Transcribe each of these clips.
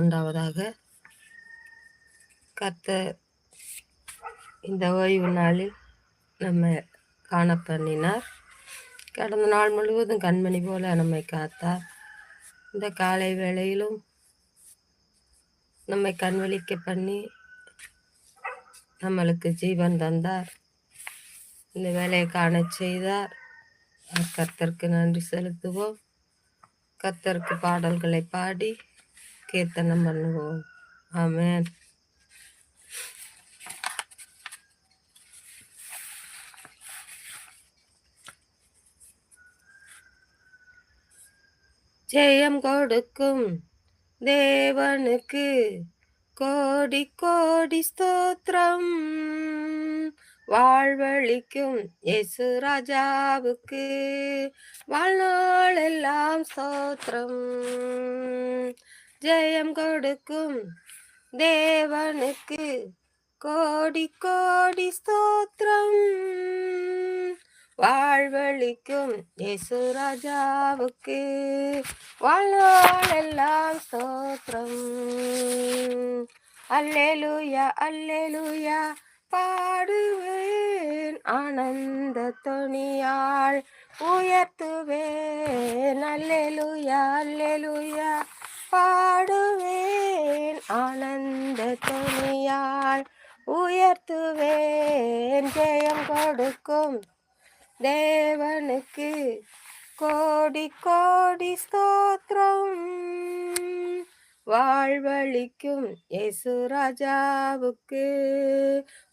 உண்டாவதாக. கர்த்தர் இந்த ஓய்வு நாளில் நம்மை காண பண்ணினார். கடந்த நாள் முழுவதும் கண்மணி போல நம்மை காத்தார். இந்த காலை வேளையிலும் நம்மை கண்வழிக்க பண்ணி நம்மளுக்கு ஜீவன் தந்தார். இந்த வேலையை காண செய்தார். கர்த்தருக்கு நன்றி செலுத்துவோம். கர்த்தருக்கு பாடல்களை பாடி கீர்த்தனம் பண்ணுவோம். ஆமென். ஜெயம் கொடுக்கும் தேவனுக்கு கோடி கோடி ஸ்தோத்திரம். வாழ்வழிக்கும் இயேசு ராஜாவுக்கு வாழ்நாள் எல்லாம் ஸ்தோத்திரம். ஜெயம் கொடுக்கும் தேவனுக்கு கோடி கோடி ஸ்தோத்திரம். வாழ்வழிக்கும் இயேசு ராஜாவுக்கு வாழ்நாள் எல்லாம் ஸ்தோத்திரம். அல்லேலூயா அல்லேலூயா பாடுவேன், ஆனந்த தொனியாள் உயர்த்துவேன். அல்லேலூயா அல்லேலூயா பாடுவேன், ஆனந்த தொனியாள் உயர்த்துவேன். ஜெயம் கொடுக்கும் தேவனுக்கு கோடி கோடி ஸ்தோத்திரம். வாழ்வழிக்கும் இயேசு ராஜாவுக்கு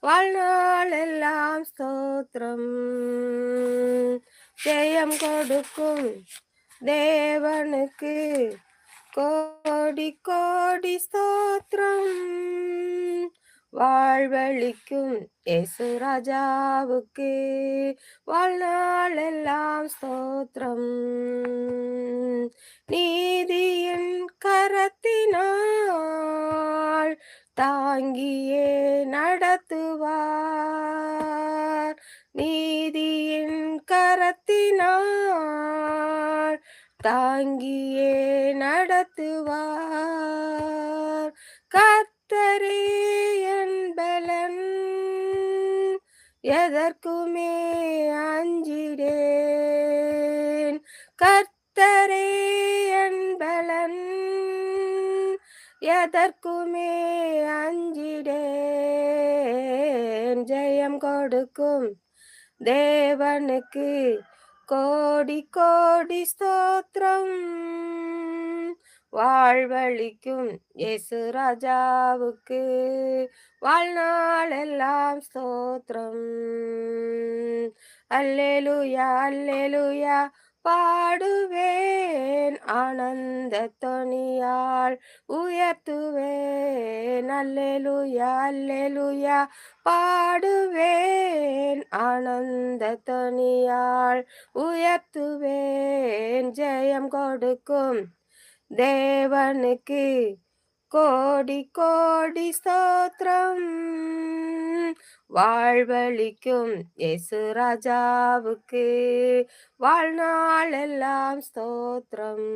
வாழ்நாள் எல்லாம் ஸ்தோத்திரம். ஜெயம் கொடுக்கும் தேவனுக்கு கோடி கோடி ஸ்தோத்திரம். வாழ்வழிக்கும் இயேசு ராஜாவுக்கு வாழ்நாள் எல்லாம் ஸ்தோத்திரம். நீதியின் கரத்தினால் தாங்கியே நடத்துவார். நீதியின் கரத்தினால் தாங்கியே நடத்துவார். கர்த்தரே என் பலன், எதற்குமே அஞ்சிடேன். கர்த்தரே என் பலன், எதற்குமே அஞ்சிடேன். ஜெயம் கொடுக்கும் தேவனுக்கு கோடி கோடி ஸ்தோத்திரம். வாழ்வழிக்கும் இயேசு ராஜாவுக்கு வாழ்நாள் எல்லாம் ஸ்தோத்திரம். அல்லேலூயா அல்லேலூயா பாடுவேன், ஆனந்த தொனியாள் உயர்த்துவேன். அல்லேலூயா அல்லேலூயா பாடுவேன், ஆனந்த தொனியாள் உயர்த்துவேன். ஜெயம் கொடுக்கும் தேவனுக்கு கோடி கோடி ஸ்தோத்திரம். வாழ்வழிக்கும் இயேசு ராஜாவுக்கு வாழ்நாள் எல்லாம் ஸ்தோத்திரம்.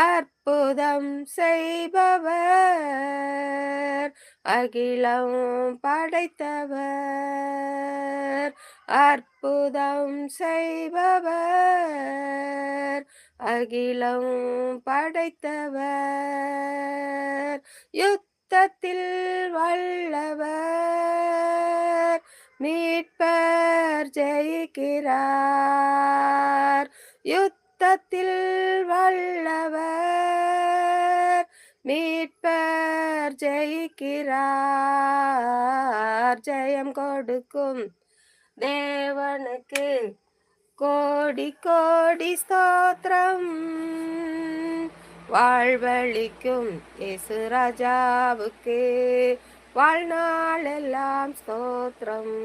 அற்புதம் செய்பவர், அகிலம் படைத்தவர். அற்புதம் செய்பவர், அகிலம் படைத்தவர். யுத்தத்தில் வல்லவர், மீட்பர் ஜெயிக்கிறார். யுத்தத்தில் வல்லவர், மீட்பர் ஜெயிக்கிறார். ஜெயம் கொடுக்கும் தேவனுக்கு கோடி கோடி ஸ்தோத்திரம். வாழ்வழிக்கும் இயேசு ராஜாவுக்கு வாழ்நாள் எல்லாம் ஸ்தோத்திரம்.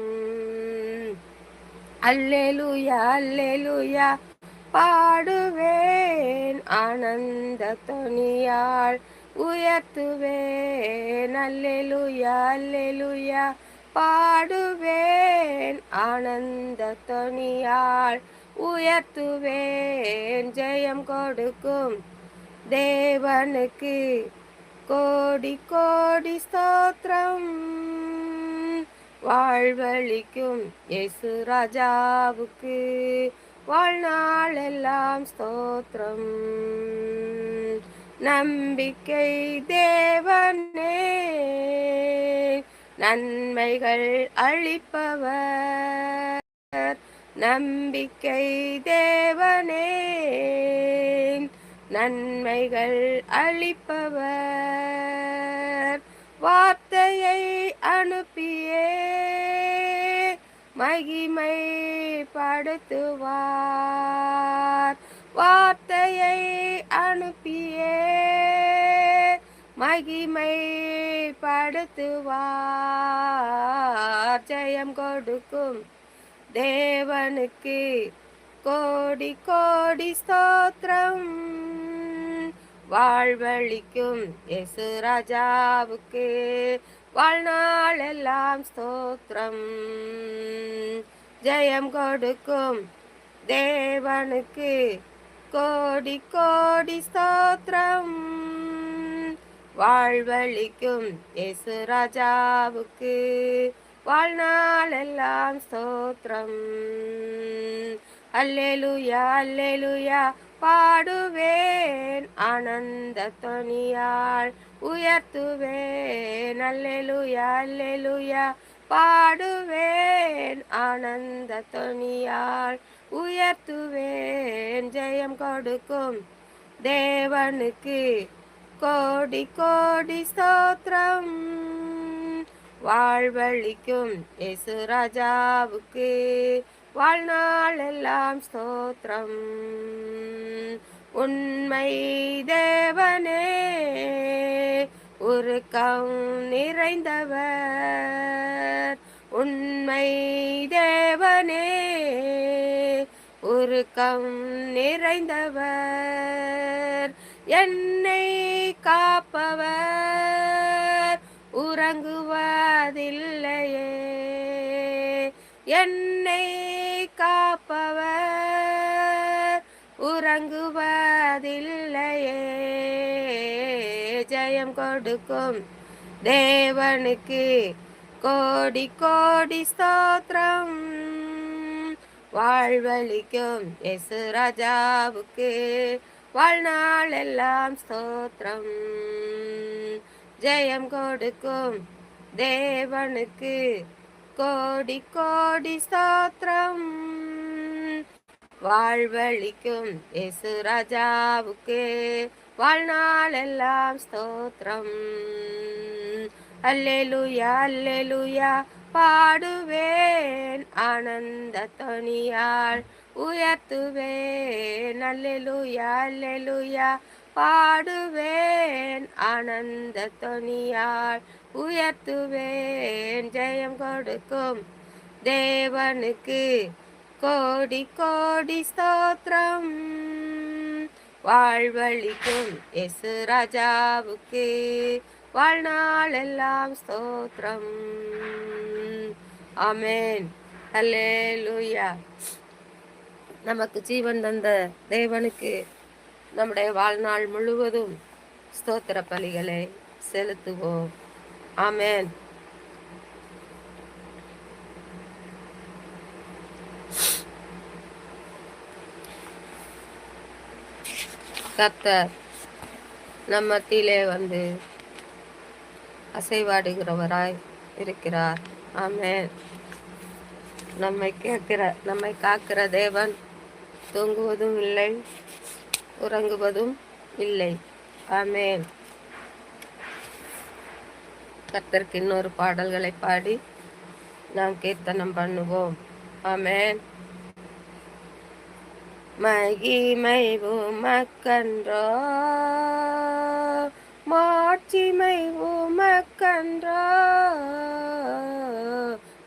அல்லேலூயா அல்லேலூயா பாடுவேன், ஆனந்த தொனியாள் உயர்த்துவேன். அல்லேலூயா அல்லேலூயா பாடுவேன், ஆனந்த தொனியாள் உயர்த்துவேன். ஜெயம் கொடுக்கும் தேவனுக்கு கோடி கோடி ஸ்தோத்திரம். வாழ்வழிக்கும் இயேசு ராஜாவுக்கு வாழ்நாள் எல்லாம் ஸ்தோத்திரம். நம்பிக்கை தேவனே, நன்மைகள் அளிப்பவர். நம்பிக்கை தேவனே, நன்மைகள் அளிப்பவர். வார்த்தையை அனுப்பியே மகிமை படுத்துவார். வார்த்தையை அனுப்பியே மகிமை படுத்துவார். ஜெயம் கொடுக்கும் தேவனுக்கு கோடி கோடி ஸ்தோத்திரம். வாழ்வழிக்கும் இயேசு ராஜாவுக்கு வாழ்நாள் எல்லாம் ஸ்தோத்திரம். ஜெயம் கொடுக்கும் தேவனுக்கு கோடி கோடி ஸ்தோத்திரம். வாழ்வழிக்கும் இயேசு ராஜாவுக்கு வாழ்நாள் எல்லாம் ஸ்தோத்திரம். அல்லேலூயா அல்லேலூயா பாடுவேன் ஆனந்த தொனியால் உயர்த்துவேன். அல்லேலூயா அல்லேலூயா பாடுவேன் ஆனந்த தொனியால் உயர்த்துவேன். ஜெயம் கொடுக்கும் தேவனுக்கு கோடி கோடி ஸ்தோத்திரம். வாழ்வழிக்கும் இயேசு ராஜாவுக்கு வாழ்நாள் எல்லாம் ஸ்தோத்திரம். உண்மை தேவனே, உருக்கம் நிறைந்தவர். உண்மை தேவனே, உருக்கம் நிறைந்தவர். என்னை காப்பவர் உறங்குவதில்லையே. என்னை காப்பவர் உறங்குவதில்லையே. ஜெயம் கொடுக்கும் தேவனுக்கு கோடி கோடி ஸ்தோத்திரம். வாழ்வழிக்கும் இயேசு ராஜாவுக்கு வாழ்நாள் எல்லாம் ஸ்தோத்திரம். ஜெயம் கொடுக்கும் தேவனுக்கு கோடி கோடி ஸ்தோத்திரம். வாழ்வழிக்கும் இயேசு ராஜாவுக்கு வாழ்நாள் எல்லாம் ஸ்தோத்திரம். அல்லேலூயா அல்லேலூயா பாடுவேன் ஆனந்த தொனியால் உயர்த்துவேன். அல்லேலூயா அல்லேலூயா பாடுவேன் ஆனந்த தொனியால் உயர்த்துவேன். ஜெயம் கொடுக்கும் தேவனுக்கு கோடி கோடி ஸ்தோத்திரம். வாழ்வழிக்கும் இயேசு ராஜாவுக்கு வாழ்நாள் எல்லாம் ஸ்தோத்திரம். ஆமென். அல்லேலூயா. நமக்கு ஜீவன் தந்த தேவனுக்கு நம்முடைய வாழ்நாள் முழுவதும் ஸ்தோத்திர பலிகளை செலுத்துவோம். ஆமென். கர்த்தர் நம் மத்தியிலே வந்து அசைவாடுகிறவராய் இருக்கிறார். ஆமென். நம்மை காக்கிற தேவன் தூங்குவதும் இல்லை, உறங்குவதும் இல்லை. ஆமென். கர்த்தருக்கு இன்னொரு பாடல்களை பாடி நாம் கீர்த்தனம் பண்ணுவோம். ஆமென். மகிமை உமக்கன்றோ, மாட்சிமை உமக்கன்றோ.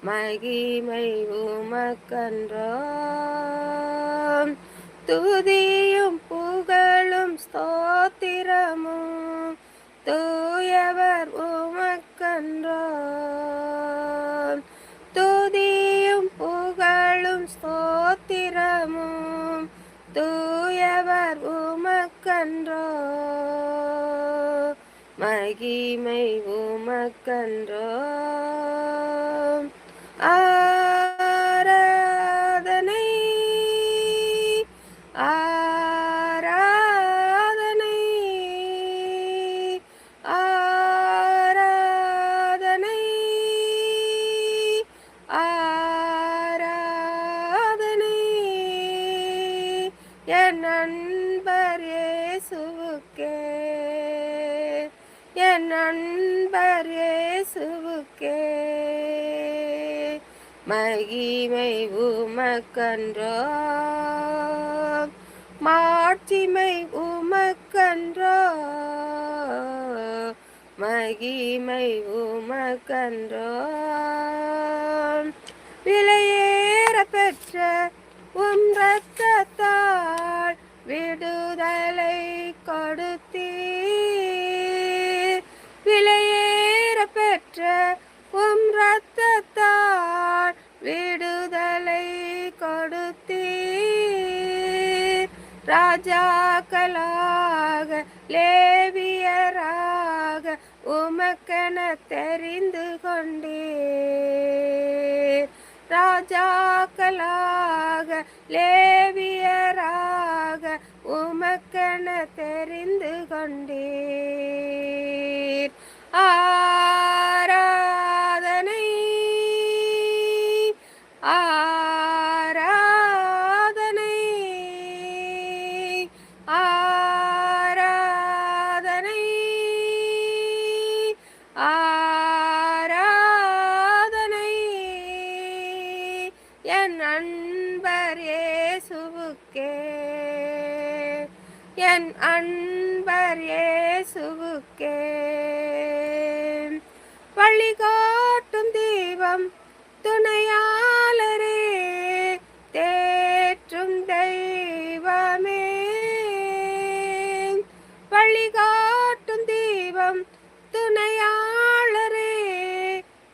மகிமை உமக்கன்றோ, துதியும் புகழும் ஸ்தோத்திரமும் தூயவர் உமக்கன்றோ. துதியும் புகழும் ஸ்தோத்திரமும் தூயவர் உமக்கன்றோ. மகிமை உமக்கன்றோ. ஆராதனை ஆராதனை ஆராதனை ஆராதனை என் நண்பர் இயேசுவுக்கே, என் நண்பர் இயேசுவுக்கே. மகிமை உமக்கன்றோ, மாட்சிமை உமக்கன்றோ, மகிமை உமக்கன்றோ. விலையேற பெற்ற உம் இரத்தத்தால் விடுதலை கொடுத்தீர். விலையேற பெற்ற உம் இரத்தத்தால் விடுதலை கொடுத்தீர். ராஜாக்களாக லேவியராக உமக்கென தெரிந்து கொண்டீர். ராஜாக்களாக லேவியராக உமக்கென தெரிந்து கொண்டீர். ஆராதனை ஆராதனை ஆராதனை ஆராதனை என் நண்பர் இயேசுவுக்கே, என் அன்பர் இயேசுவுக்கே. வழிகாட்டும் தீபம் துணையாளரே, தேற்றும் தெய்வமே. வழிகாட்டும் தீபம் துணையாளரே,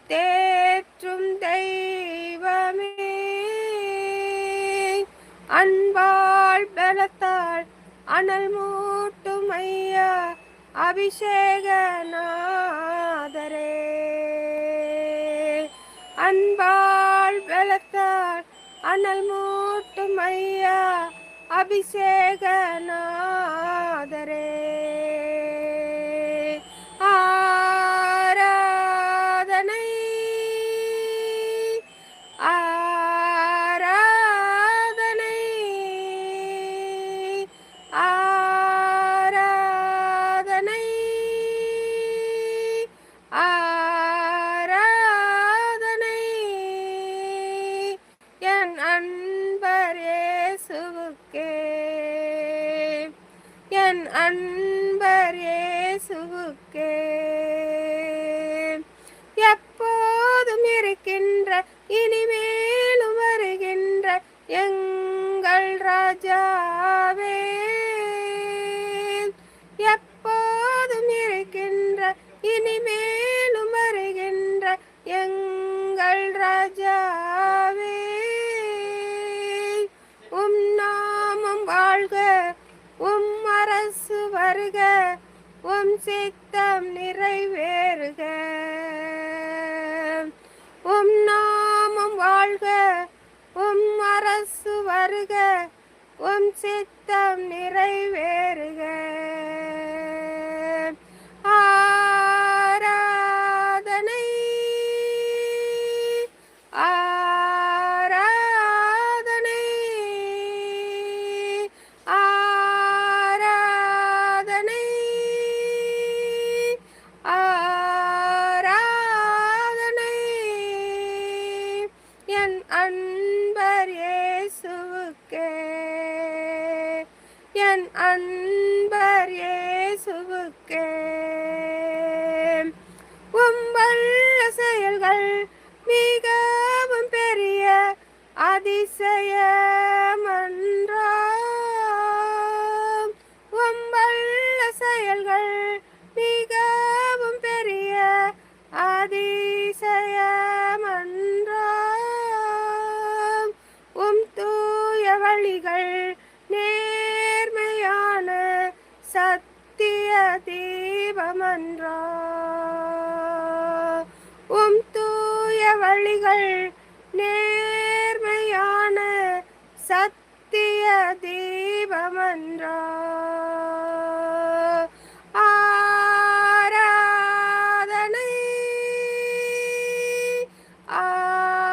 தேற்றும் தெய்வமே. அன்பால் பலத்தால் அனல் மூட்டும் ஐயா அபிஷேகநாதரே. அன்பால் பலத்தால் அனல் மூட்டும் ஐயா அபிஷேகநாதரே. ஆராதனை ஆராதனை ஆராதனை ஆராதனை என் அன்பர் இயேசுவுக்கே, என் அன்பர் இயேசுவுக்கே. எப்போதும் இருக்கின்ற இனிமேலும் வருகின்ற எங்கள் ராஜாவே. எப்போதும் இருக்கின்ற இனிமேலும் வருகின்ற எங்கள் ராஜாவே. உம் நாமம் வாழ்க, உம் அரசு வருக, உம் சித்தம் நிறைவேறுக. உம் நாமம் வாழ்க, உம் அரசு வருக, உம் சித்தம் நிறைவேறுக. ஆராதனை ஆராதனை ஆராதனை ஆராதனை என் அன்பர் இயேசுவுக்கே, என் அன்பர் இயேசுவுக்கே. உம்பல்ல செயல்கள் மிகவும் பெரிய அதிசயமன்றோ. உம்பல்ல செயல்கள் மிகவும் பெரிய அதிசயமன்றோ. உம் தூய வழிகள் நேர்மையான சத்திய தீபமன்றோ உம் தூய வழிகள் நேர்மையான சத்திய தீபமன்றோ ஆராதனை ஆராதனை ஆராதனை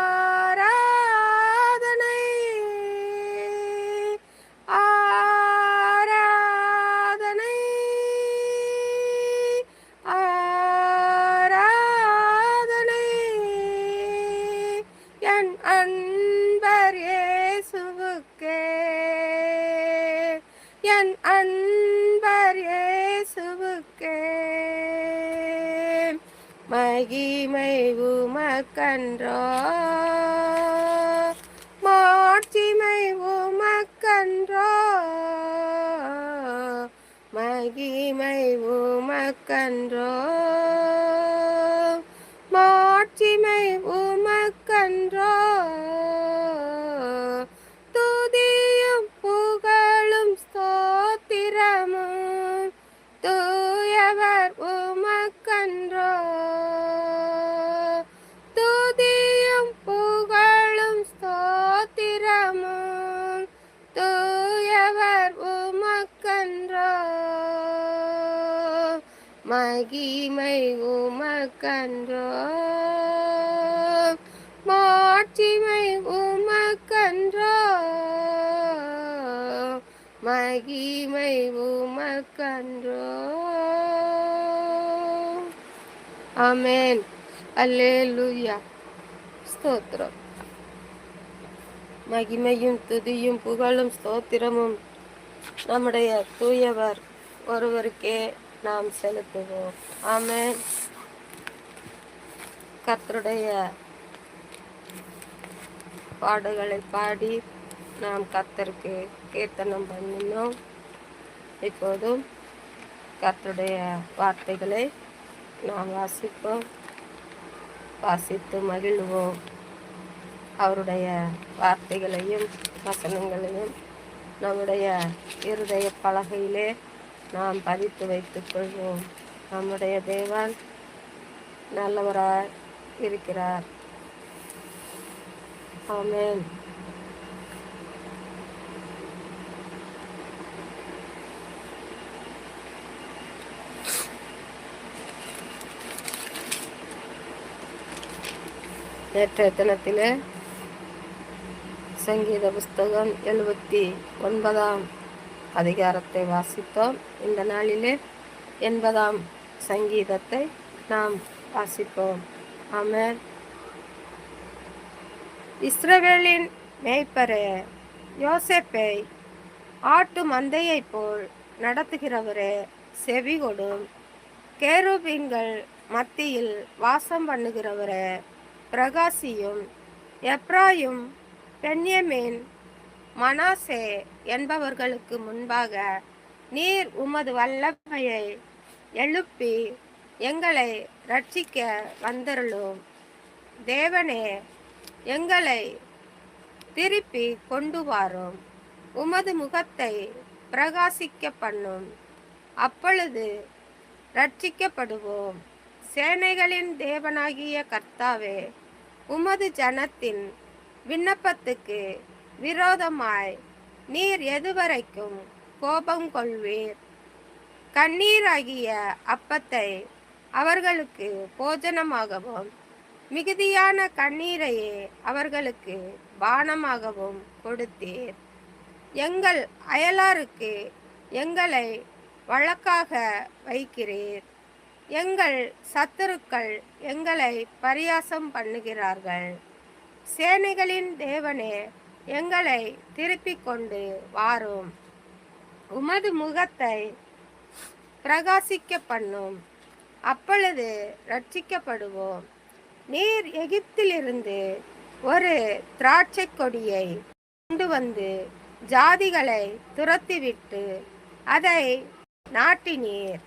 ஆராதனை என் அன்பர் இயேசுவுக்கே என் அன்பர் இயேசுவுக்கே மகிமை உமக்கன்றோ மாட்சிமை உமக்கன்றோ மகிமை உமக்கன்றோ மாட்சிமை உமக்கன்றோ துதியும் புகழும் ஸ்தோத்திரமும் தூயவர் உமக்கன்றோ துதியும் புகழும் ஸ்தோத்திரமும் தூயவர் உமக்கன்றோ மகிமை உமக்கன்றோ மாட்சிமை உமக்கன்றோ மகிமை உமக்கன்றோ. ஆமென். அல்லேலூயா. ஸ்தோத்திரம். மகிமையும் துதியும் புகழும் ஸ்தோத்திரமும் நம்முடைய தூயவர் ஒருவருக்கே நாம் செலுத்துவோம். ஆமென். கர்த்தருடைய பாடுகளை பாடி நாம் கர்த்தருக்கு கீர்த்தனம் பண்ணினோம். இப்போதும் கர்த்தருடைய வார்த்தைகளை நாம் வாசிப்போம், வாசித்து மகிழ்வோம். அவருடைய வார்த்தைகளையும் வசனங்களையும் நம்முடைய இருதய பலகையிலே நாம் பதித்து வைத்துக் கொள்வோம். நம்முடைய தேவன் நல்லவராய் இருக்கிறார். ஆமென். நேற்றைய தினத்திலே சங்கீத புஸ்தகம் 79 அதிகாரத்தை வாசித்தோம். இந்த நாளிலே 80 சங்கீதத்தை நாம் வாசிப்போம். ஆமென். இஸ்ரவேலின் மேய்ப்பரே, யோசேப்பை ஆட்டு மந்தையை போல் நடத்துகிறவரே, செவி கொடும். கேருபீன்கள் மத்தியில் வாசம் பண்ணுகிறவரே, பிரகாசியும். எப்ராயும், பென்யமீன், மனாசே என்பவர்களுக்கு முன்பாக நீர் உமது வல்லமையை எழுப்பி எங்களை ரட்சிக்க வந்தருளும். தேவனே, எங்களை திருப்பி கொண்டு வாரும். உமது முகத்தை பிரகாசிக்க பண்ணும். அப்பொழுது ரட்சிக்கப்படுவோம். சேனைகளின் தேவனாகிய கர்த்தாவே, உமது ஜனத்தின் விண்ணப்பத்துக்கு விரோதமாய் நீர் எதுவரைக்கும் கோபம் கொள்வீர்? கண்ணீராகிய அப்பத்தை அவர்களுக்கு போஜனமாகவும் மிகுதியான கண்ணீரையே அவர்களுக்கு பானமாகவும் கொடுத்தீர். எங்கள் அயலாருக்கு எங்களை வழக்காக வைக்கிறீர். எங்கள் சத்துருக்கள் எங்களை பரியாசம் பண்ணுகிறார்கள். சேனைகளின் தேவனே, எங்களை திருப்பிக் கொண்டு வாரும். உமது முகத்தை பிரகாசிக்க பண்ணும். அப்பொழுது ரட்சிக்கப்படுவோம். நீர் எகிப்திலிருந்து ஒரு திராட்சை கொடியை கொண்டு வந்து ஜாதிகளை துரத்திவிட்டு அதை நாட்டினீர்.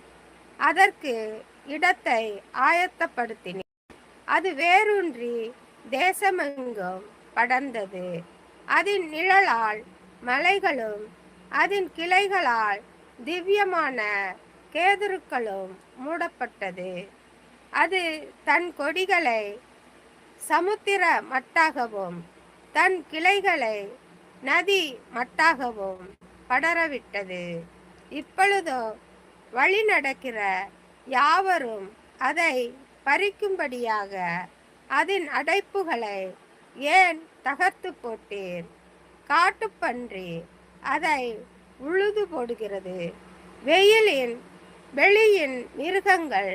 அதற்கு இடத்தை ஆயத்தப்படுத்தினீர். அது வேரூன்றி தேசமெங்கும் படர்ந்தது. அதன் நிழலால் மலைகளும் அதன் கிளைகளால் திவ்யமான கேதுருக்களும் மூடப்பட்டது. அது தன் கொடிகளை சமுத்திர மட்டாகவும் தன் கிளைகளை நதி மட்டாகவும் படரவிட்டது. இப்பொழுதோ வழி நடக்கிற யாவரும் அதை பறிக்கும்படியாக அதன் அடைப்புகளை ஏன் தகர்த்து போட்டீர்? காட்டுப்பன்றி அதை உழுது போடுகிறது. வெளியின் மிருகங்கள்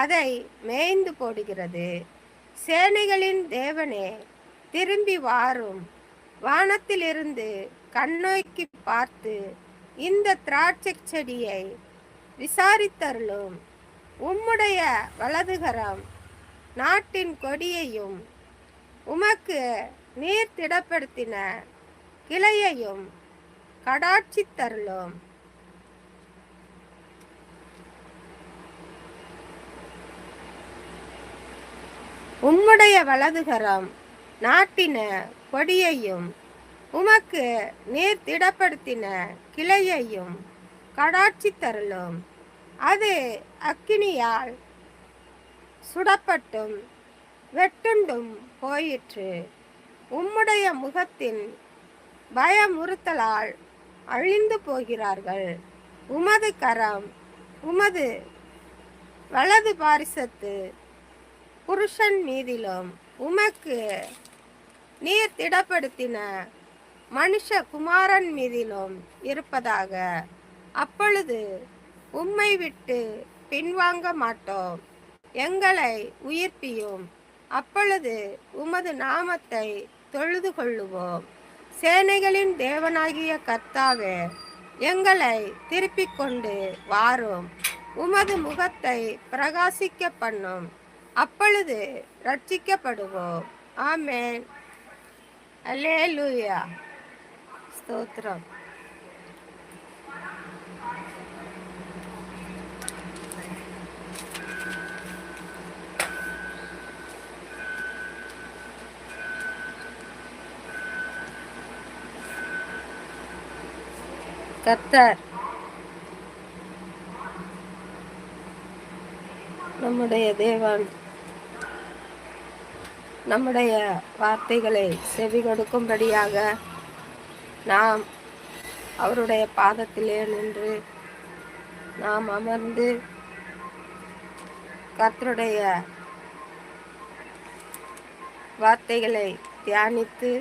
அதை மேய்ந்து போடுகிறது. சேனைகளின் தேவனே, திரும்பி வாரும். வானத்திலிருந்து கண்ணோக்கி பார்த்து இந்த திராட்சை செடியை விசாரித்தருளும். உம்முடைய வலதுகரம் நாட்டின் கொடியையும் உமக்கு நீர் திடப்படுத்தின கிளையையும் கடாட்சித்தருளும். உம்முடைய வலதுகரம் நாட்டின கொடியையும் உமக்கு நீர் திடப்படுத்தின கிளையையும் கடாட்சித்தருளும். அது அக்கினியால் சுடப்பட்டும் வெட்டுண்டும் போயிற்று. உம்முடைய முகத்தின் பயமுறுத்தலால் அழிந்து போகிறார்கள். உமது கரம் உமது வலது பாரிசத்து புருஷன் மீதிலும் உமக்கு நீர் திடப்படுத்தின மனுஷகுமாரன் மீதிலும் இருப்பதாக. அப்பொழுது உம்மை விட்டு பின்வாங்க மாட்டோம். எங்களை உயிர்ப்பியும். அப்பொழுது உமது நாமத்தை தொழுது கொள்ளுவோம். சேனைகளின் தேவனாகிய கர்த்தாவே, எங்களை திருப்பிக் கொண்டு வாரும். உமது முகத்தை பிரகாசிக்க பண்ணும். அப்பொழுது ரட்சிக்கப்படுவோம். ஆமென். அல்லேலூயா. ஸ்தோத்திரம். கர்த்தர் நம்முடைய தேவன் நம்முடைய வார்த்தைகளை செவி கொடுக்கும்படியாக நாம் அவருடைய பாதத்திலே நின்று நாம் அமர்ந்து கர்த்தருடைய வார்த்தைகளை தியானித்து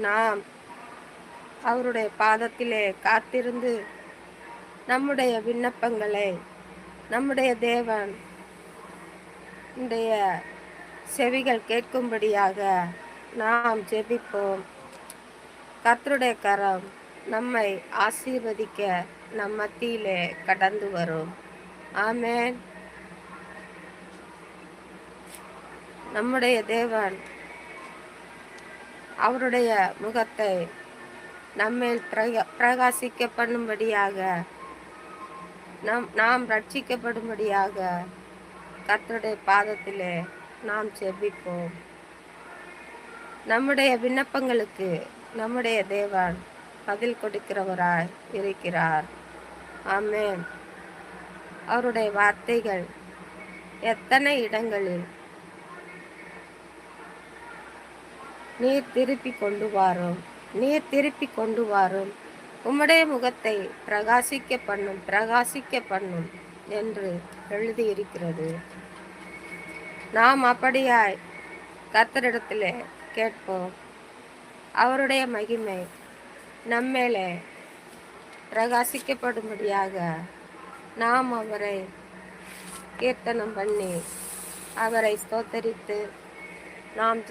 நாம் அவருடைய பாதத்திலே காத்திருந்து நம்முடைய விண்ணப்பங்களை நம்முடைய தேவன் செவிகள் கேட்கும்படியாக நாம் ஜெபிப்போம். கர்த்தருடைய கரம் நம்மை ஆசீர்வதிக்க நம் மத்தியிலே கடந்து வரும். ஆமென். நம்முடைய தேவன் அவருடைய முகத்தை நம்மேல் பிரகாசிக்க பண்ணும்படியாக நாம் ரட்சிக்கப்படும்படியாக கர்த்தருடைய பாதத்திலே நாம் ஜெபிப்போம். நம்முடைய விண்ணப்பங்களுக்கு நம்முடைய தேவன் பதில் கொடுக்கிறவராய் இருக்கிறார். ஆமென். அவருடைய வார்த்தைகள் எத்தனை இடங்களில் நீர் திருப்பி கொண்டு வாரும், உம்முடைய முகத்தை பிரகாசிக்க பண்ணும் என்று எழுதியிருக்கிறது. நாம் அப்படியாய் கர்த்தரிடத்திலே கேட்போம். அவருடைய மகிமை நம்மேலே பிரகாசிக்கப்படும்படியாக நாம் அவரை கீர்த்தனம் பண்ணி அவரை ஸ்தோத்தரித்து நாம்